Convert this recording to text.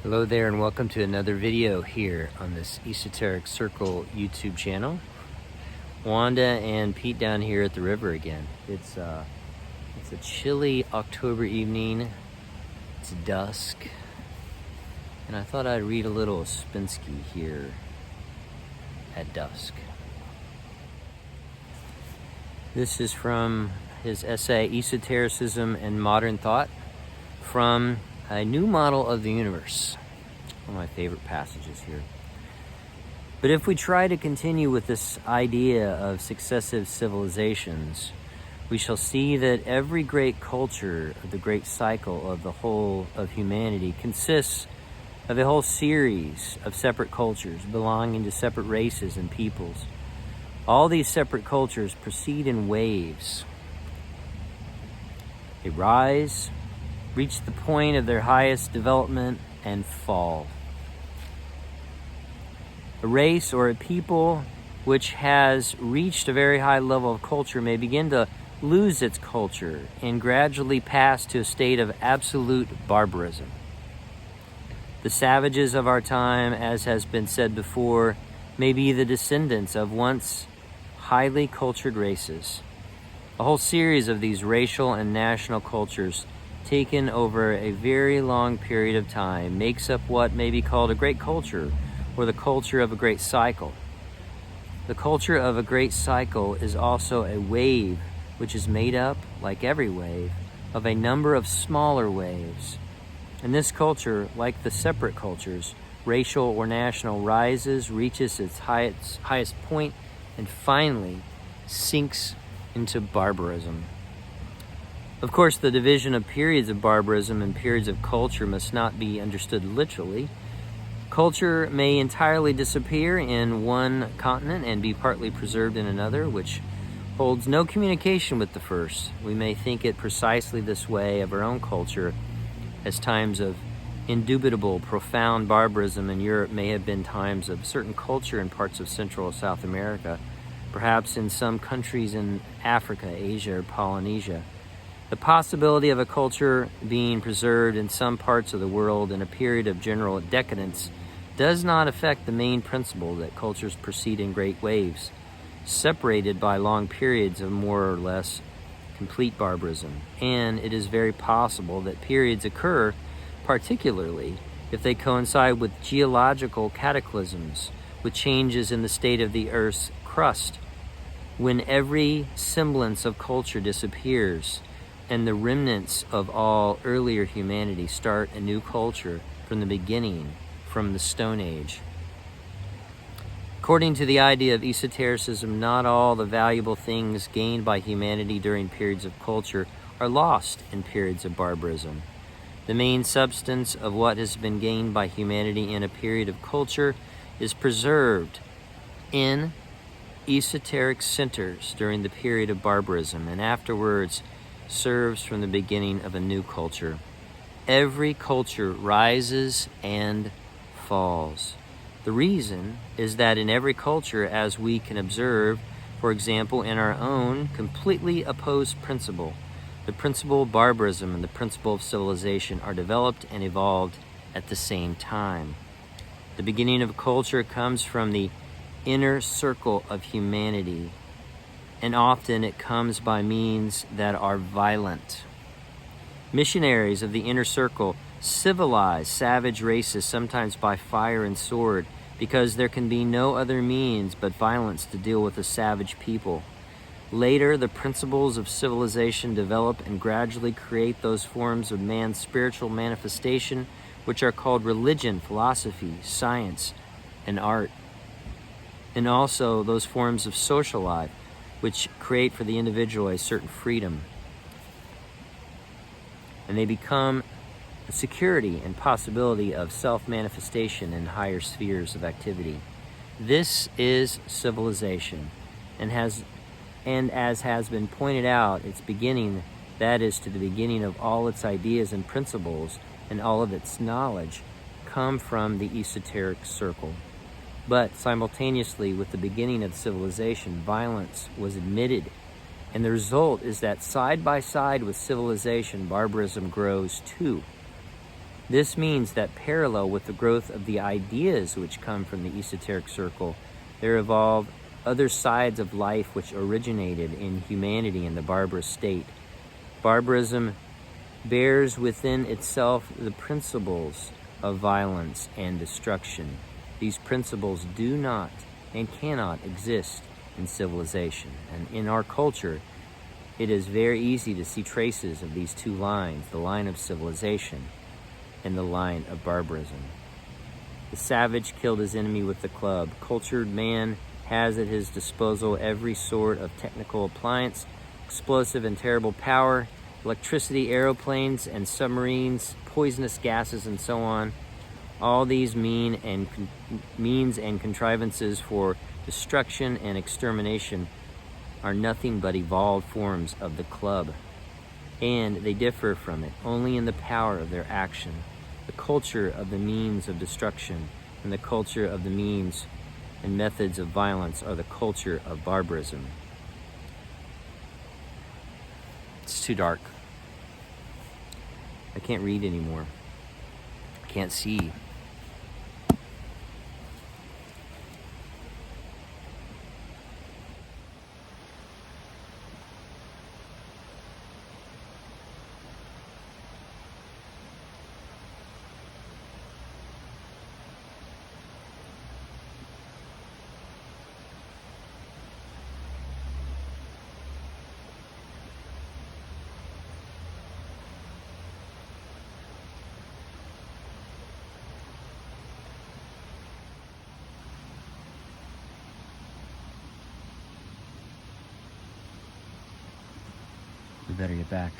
Hello there and welcome to another video here on this Esoteric Circle YouTube channel. Wanda and Pete down here at the river again. It's a chilly October evening. It's dusk. And I thought I'd read a little Ouspensky here at dusk. This is from his essay Esotericism and Modern Thought from A New Model of the Universe. One of my favorite passages here. But if we try to continue with this idea of successive civilizations, we shall see that every great culture of the great cycle of the whole of humanity consists of a whole series of separate cultures belonging to separate races and peoples. All these separate cultures proceed in waves. They rise, reach the point of their highest development, and fall. A race or a people which has reached a very high level of culture may begin to lose its culture and gradually pass to a state of absolute barbarism. The savages of our time, as has been said before, may be the descendants of once highly cultured races. A whole series of these racial and national cultures taken over a very long period of time makes up what may be called a great culture, or the culture of a great cycle. The culture of a great cycle is also a wave which is made up, like every wave, of a number of smaller waves. And this culture, like the separate cultures, racial or national, rises, reaches its highest point, and finally sinks into barbarism. Of course, the division of periods of barbarism and periods of culture must not be understood literally. Culture may entirely disappear in one continent and be partly preserved in another, which holds no communication with the first. We may think it precisely this way of our own culture, as times of indubitable, profound barbarism in Europe may have been times of certain culture in parts of Central or South America, perhaps in some countries in Africa, Asia, or Polynesia. The possibility of a culture being preserved in some parts of the world in a period of general decadence does not affect the main principle that cultures proceed in great waves, separated by long periods of more or less complete barbarism. And it is very possible that periods occur, particularly if they coincide with geological cataclysms, with changes in the state of the Earth's crust, when every semblance of culture disappears, and the remnants of all earlier humanity start a new culture from the beginning, from the Stone Age. According to the idea of esotericism, not all the valuable things gained by humanity during periods of culture are lost in periods of barbarism. The main substance of what has been gained by humanity in a period of culture is preserved in esoteric centers during the period of barbarism, and afterwards serves from the beginning of a new culture. Every culture rises and falls. The reason is that in every culture, as we can observe, for example, in our own completely opposed principle, the principle of barbarism and the principle of civilization are developed and evolved at the same time. The beginning of culture comes from the inner circle of humanity, and often it comes by means that are violent. Missionaries of the inner circle civilize savage races, sometimes by fire and sword, because there can be no other means but violence to deal with a savage people. Later, the principles of civilization develop and gradually create those forms of man's spiritual manifestation which are called religion, philosophy, science, and art. And also those forms of social life which create for the individual a certain freedom. And they become a security and possibility of self-manifestation in higher spheres of activity. This is civilization, and as has been pointed out, its beginning, that is to the beginning of all its ideas and principles and all of its knowledge, come from the esoteric circle. But simultaneously with the beginning of civilization, violence was admitted, and the result is that side by side with civilization, barbarism grows too. This means that parallel with the growth of the ideas which come from the esoteric circle, there evolved other sides of life which originated in humanity in the barbarous state. Barbarism bears within itself the principles of violence and destruction. These principles do not and cannot exist in civilization. And in our culture, it is very easy to see traces of these two lines, the line of civilization and the line of barbarism. The savage killed his enemy with the club. Cultured man has at his disposal every sort of technical appliance, explosive and terrible power, electricity, aeroplanes and submarines, poisonous gases, and so on. All these means and contrivances for destruction and extermination are nothing but evolved forms of the club, and they differ from it only in the power of their action. The culture of the means of destruction and the culture of the means and methods of violence are the culture of barbarism. It's too dark. I can't read anymore. I can't see. We better get back.